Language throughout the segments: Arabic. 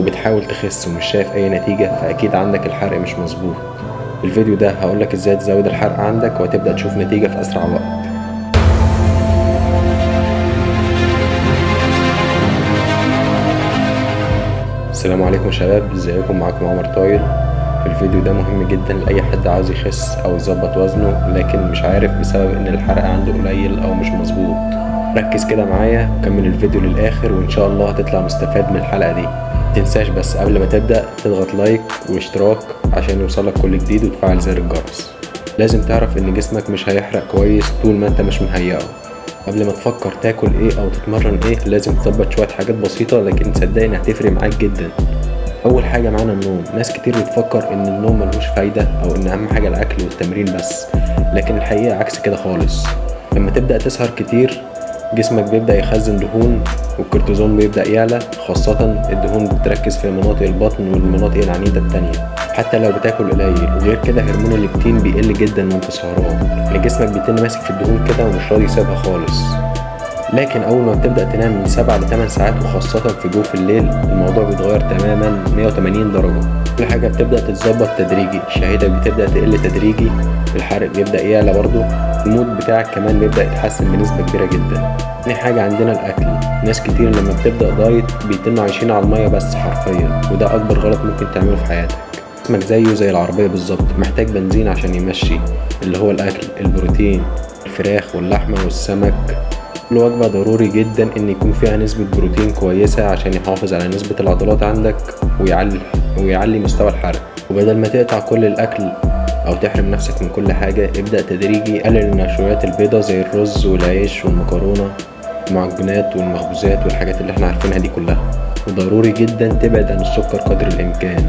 وبتحاول تخس ومش شايف اي نتيجة، فاكيد عندك الحرق مش مظبوط. في الفيديو ده هقولك ازاي تزود الحرق عندك وهتبدأ تشوف نتيجة في اسرع وقت. السلام عليكم يا شباب، ازيكم؟ معاكم عمر طايل. في الفيديو ده مهم جدا لاي حد عاوز يخس او يظبط وزنه لكن مش عارف بسبب ان الحرق عنده قليل او مش مظبوط. ركز كده معايا وكمل الفيديو للاخر وان شاء الله هتطلع مستفاد من الحلقة دي. متنساش بس قبل ما تبدأ تضغط لايك واشتراك عشان يوصلك كل جديد وتفعل زر الجرس. لازم تعرف ان جسمك مش هيحرق كويس طول ما انت مش مهيئه. قبل ما تفكر تاكل ايه او تتمرن ايه لازم تظبط شوية حاجات بسيطة لكن صدقني هتفرق معاك جدا. اول حاجة معانا النوم. ناس كتير بتفكر ان النوم ملهوش فايدة او ان اهم حاجة الاكل والتمرين بس، لكن الحقيقة عكس كده خالص. لما تبدأ تسهر كتير جسمك بيبدأ يخزن دهون والكورتيزون بيبدأ يعلى، خاصة الدهون بتركز في مناطق البطن والمناطق العنيدة التانية حتى لو بتاكل قليل. وغير كده هرمون الليبتين بيقل جدا وانت سهران، يعني جسمك بيتم ماسك في الدهون كده ومش راضي يسيبها خالص. لكن اول ما بتبدأ تنام من 7 ل 8 ساعات وخاصة في جوف الليل الموضوع بيتغير تماما 180 درجة. كل حاجة بتبدأ تتظبط تدريجي، شهيتك بتبدأ تقل تدريجي، الحرق بيبدأ يعلى برضه، المود بتاعك كمان بيبدأ يتحسن بنسبة كبيرة جدا. تاني حاجة عندنا الأكل. ناس كتير لما بتبدأ دايت بيتنوا عايشين على المية بس حرفيا، وده أكبر غلط ممكن تعمله في حياتك. جسمك زيه زي العربية بالظبط، محتاج بنزين عشان يمشي، اللي هو الأكل، البروتين، الفراخ واللحمة والسمك. كل وجبة ضروري جدا ان يكون فيها نسبة بروتين كويسة عشان يحافظ على نسبة العضلات عندك ويعلي مستوى الحرق. وبدل ما تقطع كل الاكل او تحرم نفسك من كل حاجة، ابدأ تدريجي قلل النشويات البيضاء زي الرز والعيش والمكرونة، المعجنات والمخبوزات والحاجات اللي احنا عارفينها دي كلها. وضروري جدا تبعد عن السكر قدر الامكان.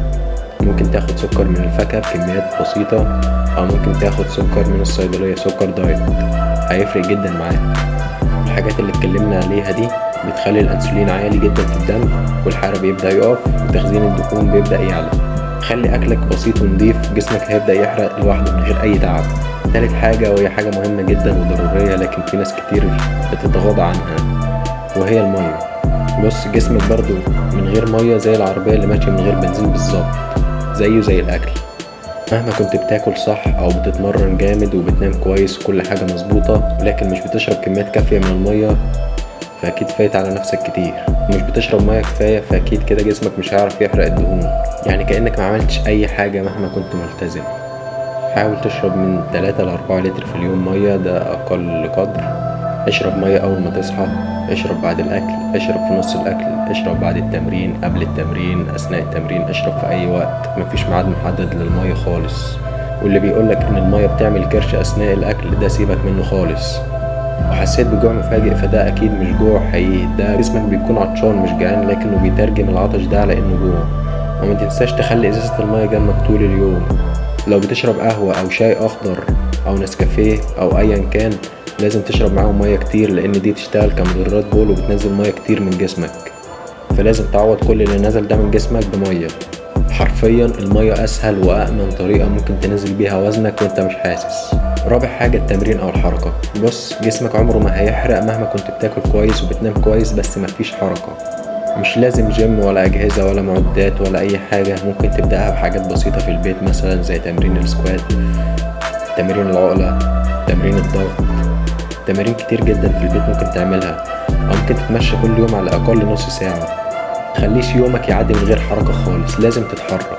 ممكن تاخد سكر من الفاكهة بكميات بسيطة او ممكن تاخد سكر من الصيدلية، سكر دايت هيفرق جدا معاك. الحاجات اللي اتكلمنا عليها دي بتخلي الانسولين عالي جدا في الدم والحرق بيبدأ يقف وتخزين الدهون بيبدأ يعلى. خلي اكلك بسيط ونضيف، جسمك هيبدأ يحرق لوحده من غير اي تعب. تالت حاجة وهي حاجة مهمة جدا وضرورية لكن في ناس كتير بتتغاضى عنها وهي المية. بص، جسمك برضو من غير مية زي العربية اللي ماشية من غير بنزين بالظبط، زيه زي الاكل. مهما كنت بتاكل صح او بتتمرن جامد وبتنام كويس وكل حاجة مظبوطة لكن مش بتشرب كميات كافية من المية فاكيد فايت على نفسك كتير. مش بتشرب مية كفاية فاكيد كده جسمك مش هيعرف يحرق الدهون، يعني كأنك ما عملتش اي حاجة مهما كنت ملتزم. حاول تشرب من 3 ل 4 لتر في اليوم مية، ده اقل قدر. اشرب مية اول ما تصحى، اشرب بعد الاكل، اشرب في نص الاكل، اشرب بعد التمرين، قبل التمرين، اثناء التمرين، اشرب في اي وقت. مفيش ميعاد محدد للمية خالص. واللي بيقولك ان المية بتعمل كرش اثناء الاكل ده سيبك منه خالص. وحسيت بجوع مفاجئ فده اكيد مش جوع حقيقي، ده جسمك بيكون عطشان مش جعان لكنه بيترجم العطش ده على انه جوع. وما تنساش تخلي ازازة المية جنبك طول اليوم. لو بتشرب قهوة او شاي اخضر او نسكافيه او ايا كان لازم تشرب معاهم مية كتير لان دي بتشتغل كمضرات بول وبتنزل مية كتير من جسمك، فلازم تعوض كل اللي نزل ده من جسمك بمية. حرفيا المية اسهل وامن طريقة ممكن تنزل بيها وزنك وانت مش حاسس. رابع حاجة التمرين او الحركة. بص، جسمك عمره ما هيحرق مهما كنت بتاكل كويس وبتنام كويس بس مفيش حركة. مش لازم جيم ولا اجهزة ولا معدات ولا اي حاجة، ممكن تبدأها بحاجات بسيطة في البيت مثلا زي تمرين السكوات، تمرين العقلة، تمرين الضغط. تمارين كتير جدا في البيت ممكن تعملها، او ممكن تتمشى كل يوم على الاقل نص ساعة. خليش يومك يعدي من غير حركة خالص، لازم تتحرك.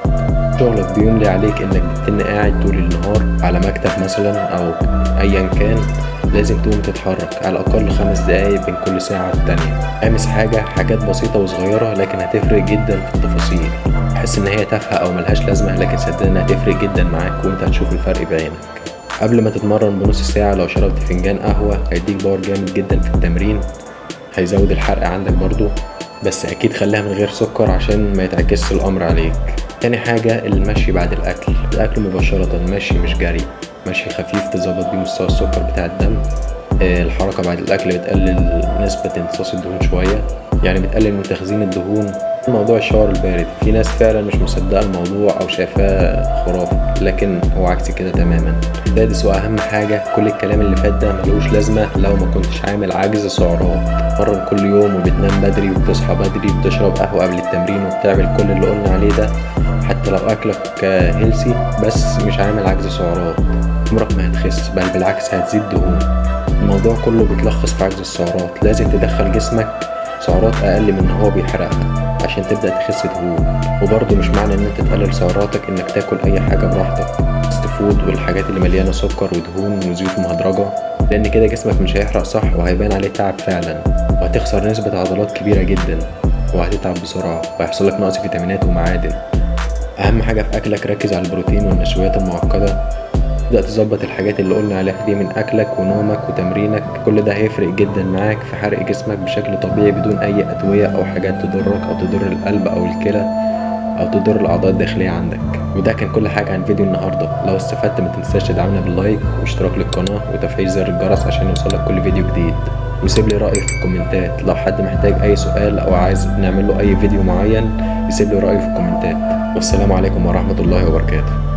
شغلك بيملي عليك انك بتتن قاعد طول النهار على مكتب مثلا او ايا كان، لازم تقوم تتحرك على الاقل 5 دقايق بين كل ساعة والتانية. اعمل حاجات بسيطة وصغيرة لكن هتفرق جدا في التفاصيل. تحس ان هي تافهة او ملهاش لازمة لكن صدقني هتفرق جدا معاك وانت هتشوف الفرق بعينك. قبل ما تتمرن بنص ساعة لو شربت فنجان قهوة هيديك باور جامد جدا في التمرين، هيزود الحرق عندك برضو، بس اكيد خليها من غير سكر عشان ما يتعكسش الامر عليك. تاني حاجة المشي بعد الاكل مباشرة، مشي مش جري، مشي خفيف تظبط بيه مستوى السكر بتاع الدم. الحركة بعد الاكل بتقلل نسبة امتصاص الدهون شوية، يعني بتقلل من تخزين الدهون موضوع الشاور البارد، في ناس فعلا مش مصدقة الموضوع او شايفاه خرافي، لكن هو عكس كده تماما. سادس واهم حاجة، كل الكلام اللي فات ده ملوش لازمة لو ما كنتش عامل عجز سعرات. تتمرن كل يوم وبتنام بدري وبتصحى بدري وبتشرب قهوة قبل التمرين وبتعمل كل اللي قلنا عليه ده، حتى لو اكلك هيلسي بس مش عامل عجز سعرات، عمرك ما هتخس، بل بالعكس هتزيد دهون. الموضوع كله بيتلخص في عجز السعرات. لازم تدخل جسمك سعرات اقل من هو بيحرقها عشان تبدأ تخس دهون. وبرضه مش معنى ان انت تقلل سعراتك انك تاكل اي حاجة براحتك، فاست فود والحاجات اللي مليانة سكر ودهون وزيوت مهدرجة، لان كده جسمك مش هيحرق صح وهيبان عليه تعب فعلا، وهتخسر نسبة عضلات كبيرة جدا، وهتتعب بسرعة وهيحصل لك نقص فيتامينات ومعادن. اهم حاجة في اكلك، ركز على البروتين والنشويات المعقدة. تبدأ تظبط الحاجات اللي قلنا عليها دي من أكلك ونومك وتمرينك، كل ده هيفرق جدا معاك في حرق جسمك بشكل طبيعي بدون أي أدوية أو حاجات تضرك أو تضر القلب أو الكلى أو تضر الأعضاء الداخلية عندك. وده كان كل حاجة عن فيديو النهاردة. لو استفدت ما تنساش تدعمنا باللايك واشتراك للقناة وتفعيل زر الجرس عشان يوصلك كل فيديو جديد، وسيب لي رأيك في الكومنتات. لو حد محتاج أي سؤال أو عايز نعمل له أي فيديو معين يسيب لي رأيه في الكومنتات. والسلام عليكم ورحمة الله وبركاته.